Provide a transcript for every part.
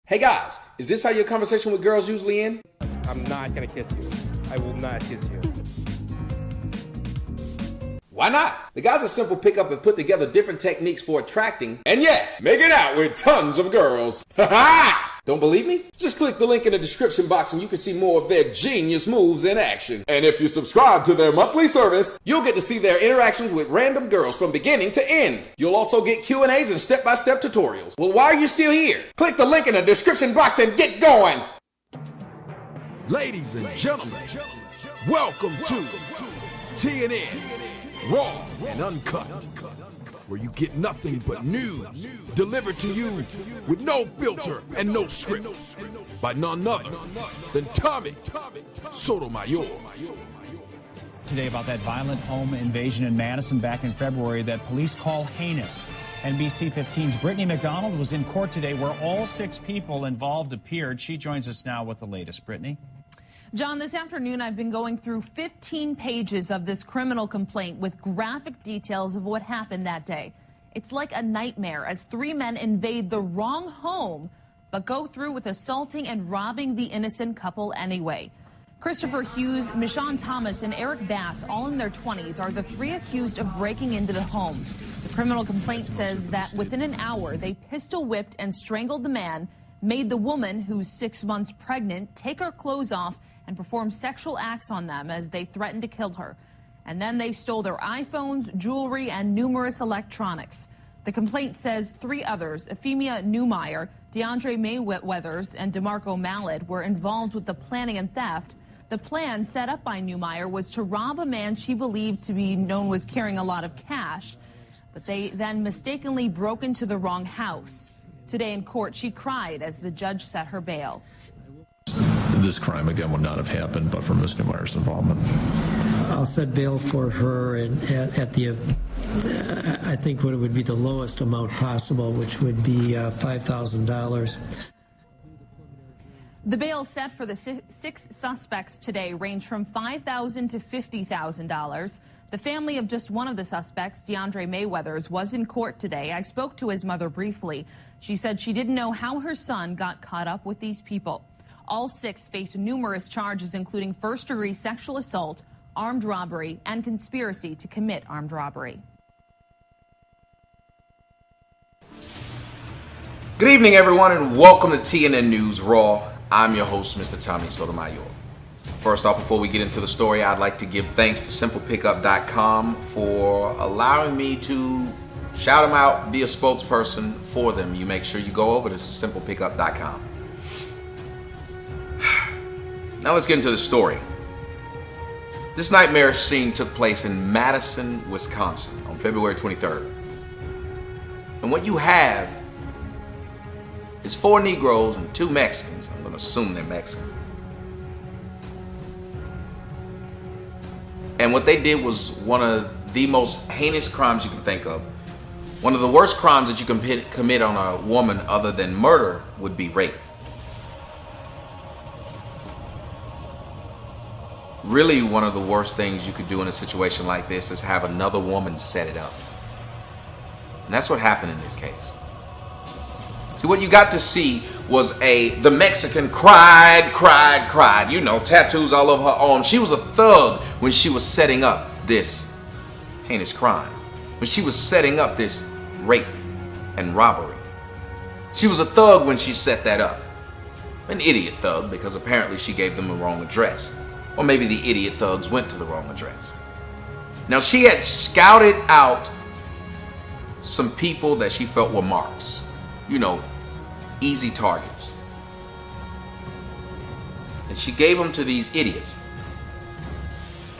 Hey guys, is this how your conversation with girls usually end? I'm not gonna kiss you. I will not kiss you. Why not? The guys at Simple Pickup have put together different techniques for attracting, and yes, making out with tons of girls. Ha ha! Don't believe me? Just click the link in the description box and you can see more of their genius moves in action. And if you subscribe to their monthly service, you'll get to see their interactions with random girls from beginning to end. You'll also get Q&As and step-by-step tutorials. Well, why are you still here? Click the link in the description box and get going! Ladies and gentlemen, welcome to TNN Raw and Uncut, where you get nothing but news delivered to you with no filter and no script by none other than Tommy Sotomayor. Today about that violent home invasion in Madison back in February that police call heinous. NBC 15's Brittany McDonald was in court today where all 6 people involved appeared. She joins us now with the latest. Brittany? John, this afternoon I've been going through 15 pages of this criminal complaint with graphic details of what happened that day. It's like a nightmare as 3 men invade the wrong home, but go through with assaulting and robbing the innocent couple anyway. Christopher Hughes, Michonne Thomas, and Eric Bass, all in their 20s, are the 3 accused of breaking into the home. The criminal complaint says that within an hour, they pistol whipped and strangled the man, made the woman, who's 6 months pregnant, take her clothes off and perform sexual acts on them as they threatened to kill her. And then they stole their iPhones, jewelry, and numerous electronics. The complaint says 3 others, Euphemia Newmeyer, DeAndre Mayweathers, and DeMarco Mallet, were involved with the planning and theft. The plan set up by Newmeyer was to rob a man she believed to be known was carrying a lot of cash, but they then mistakenly broke into the wrong house. Today in court, she cried as the judge set her bail. This crime, again, would not have happened but for Ms. Newmeyer's involvement. I'll set bail for her at the, I think what it would be the lowest amount possible, which would be $5,000. The bail set for the 6 suspects today range from $5,000 to $50,000. The family of just one of the suspects, DeAndre Mayweathers, was in court today. I spoke to his mother briefly. She said she didn't know how her son got caught up with these people. All 6 face numerous charges, including first-degree sexual assault, armed robbery, and conspiracy to commit armed robbery. Good evening, everyone, and welcome to TNN News Raw. I'm your host, Mr. Tommy Sotomayor. First off, before we get into the story, I'd like to give thanks to SimplePickup.com for allowing me to shout them out, be a spokesperson for them. You make sure you go over to SimplePickup.com. Now let's get into the story. This nightmare scene took place in Madison, Wisconsin on February 23rd. And what you have is 4 Negroes and 2 Mexicans. I'm going to assume they're Mexican. And what they did was one of the most heinous crimes you can think of. One of the worst crimes that you can commit on a woman other than murder would be rape. Really, one of the worst things you could do in a situation like this is have another woman set it up. And that's what happened in this case. See, what you got to see was the Mexican cried. You know, tattoos all over her arm. She was a thug when she was setting up this heinous crime. When she was setting up this rape and robbery. She was a thug when she set that up. An idiot thug, because apparently she gave them the wrong address. Or maybe the idiot thugs went to the wrong address. Now, she had scouted out some people that she felt were marks. You know, easy targets. And she gave them to these idiots.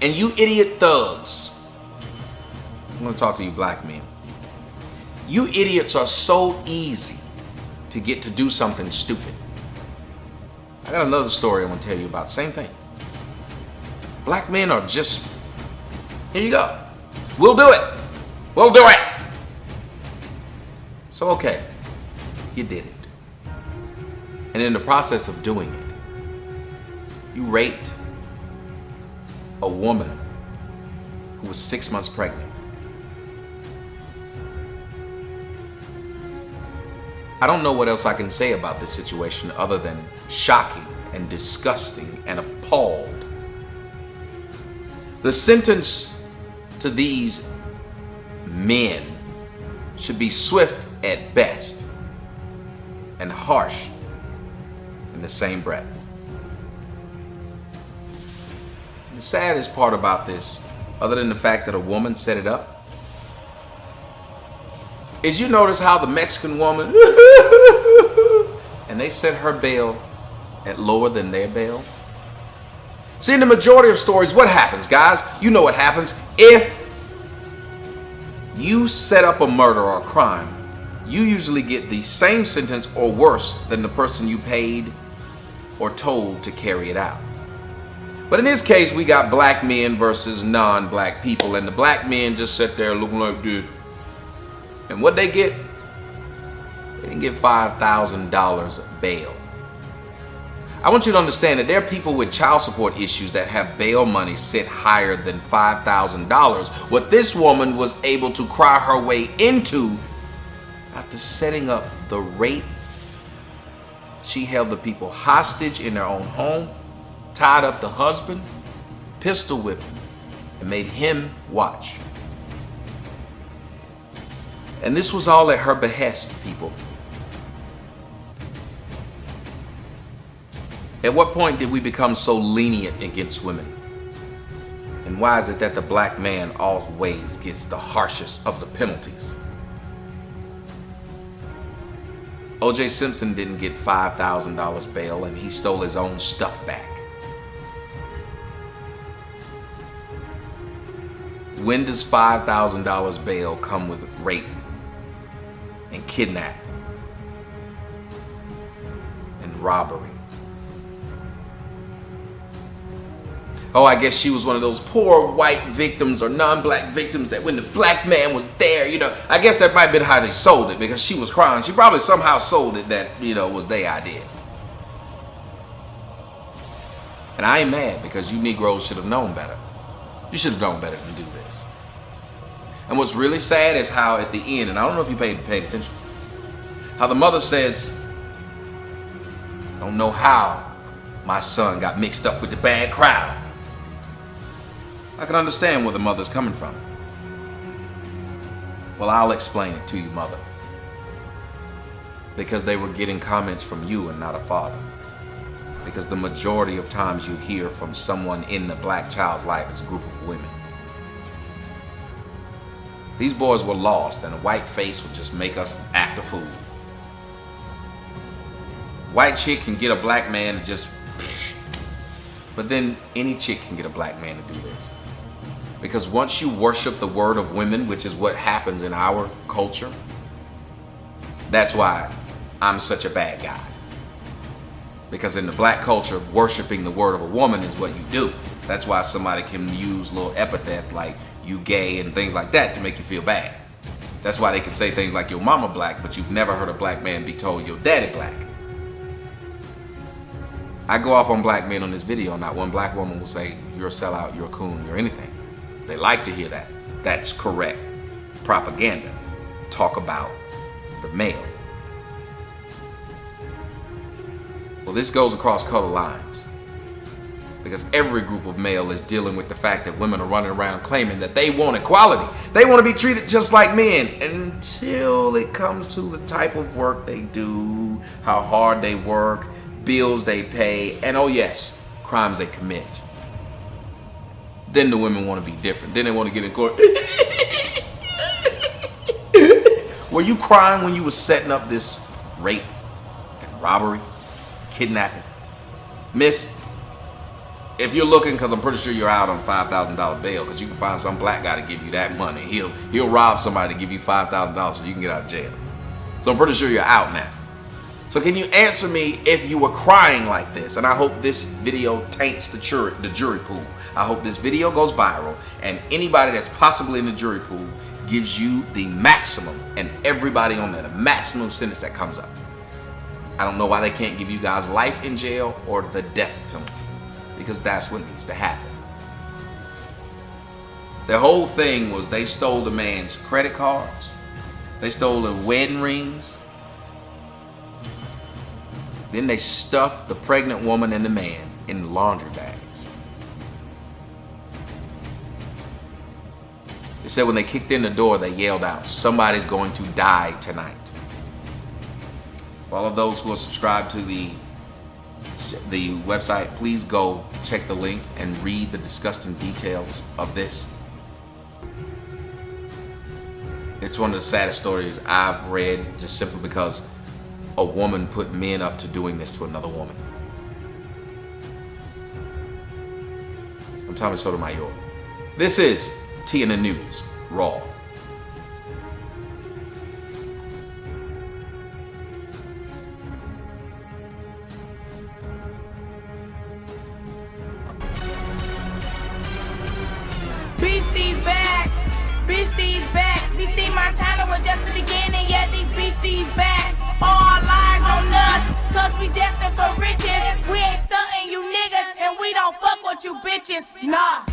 And you idiot thugs, I'm going to talk to you black men. You idiots are so easy to get to do something stupid. I got another story I'm going to tell you about. Same thing. Black men are just, here you go. We'll do it. We'll do it. So, okay, you did it. And in the process of doing it, you raped a woman who was 6 months pregnant. I don't know what else I can say about this situation other than shocking and disgusting and appalled. The sentence to these men should be swift at best and harsh in the same breath. The saddest part about this, other than the fact that a woman set it up, is you notice how the Mexican woman, and they set her bail at lower than their bail. See, in the majority of stories, what happens, guys? You know what happens. If you set up a murder or a crime, you usually get the same sentence or worse than the person you paid or told to carry it out. But in this case, we got black men versus non-black people, and the black men just sit there looking like this. And what they get? They didn't get $5,000 bail. I want you to understand that there are people with child support issues that have bail money set higher than $5,000. What this woman was able to cry her way into after setting up the rape, she held the people hostage in their own home, tied up the husband, pistol whipped him, and made him watch. And this was all at her behest, people. At what point did we become so lenient against women? And why is it that the black man always gets the harshest of the penalties? O.J. Simpson didn't get $5,000 bail, and he stole his own stuff back. When does $5,000 bail come with rape and kidnapping and robbery? Oh, I guess she was one of those poor white victims or non-black victims that when the black man was there, I guess that might have been how they sold it, because she was crying. She probably somehow sold it that, was their idea. And I ain't mad, because you Negroes should have known better. You should have known better than do this. And what's really sad is how at the end, and I don't know if you paid attention, how the mother says, I don't know how my son got mixed up with the bad crowd. I can understand where the mother's coming from. Well, I'll explain it to you, mother. Because they were getting comments from you and not a father. Because the majority of times you hear from someone in the black child's life is a group of women. These boys were lost, and a white face would just make us act a fool. White chick can get a black man to just... But then any chick can get a black man to do this. Because once you worship the word of women, which is what happens in our culture, that's why I'm such a bad guy. Because in the black culture, worshiping the word of a woman is what you do. That's why somebody can use little epithets like you gay and things like that to make you feel bad. That's why they can say things like your mama black, but you've never heard a black man be told your daddy black. I go off on black men on this video. Not one black woman will say you're a sellout, you're a coon, you're anything. They like to hear that. That's correct propaganda. Talk about the male. Well, this goes across color lines. Because every group of male is dealing with the fact that women are running around claiming that they want equality. They want to be treated just like men until it comes to the type of work they do, how hard they work, bills they pay, and oh yes, crimes they commit. Then the women want to be different. Then they want to get in court. Were you crying when you were setting up this rape and robbery, kidnapping? Miss, if you're looking, because I'm pretty sure you're out on $5,000 bail, because you can find some black guy to give you that money. He'll rob somebody to give you $5,000 so you can get out of jail. So I'm pretty sure you're out now. So can you answer me if you were crying like this? And I hope this video taints the jury pool. I hope this video goes viral, and anybody that's possibly in the jury pool gives you the maximum, and everybody on there, the maximum sentence that comes up. I don't know why they can't give you guys life in jail or the death penalty, because that's what needs to happen. The whole thing was they stole the man's credit cards, they stole the wedding rings, Then they stuffed the pregnant woman and the man in laundry bags. They said when they kicked in the door, they yelled out, "Somebody's going to die tonight." For all of those who are subscribed to the website, please go check the link and read the disgusting details of this. It's one of the saddest stories I've read, just simply because a woman put men up to doing this to another woman. I'm Tommy Sotomayor. This is TNN News Raw. Beastie's back. Beastie's back. BC Montana was just the beginning. Yeah, these beasties back. All eyes on us, cause we destined for riches. We ain't stunting you niggas, and we don't fuck with you bitches. Nah.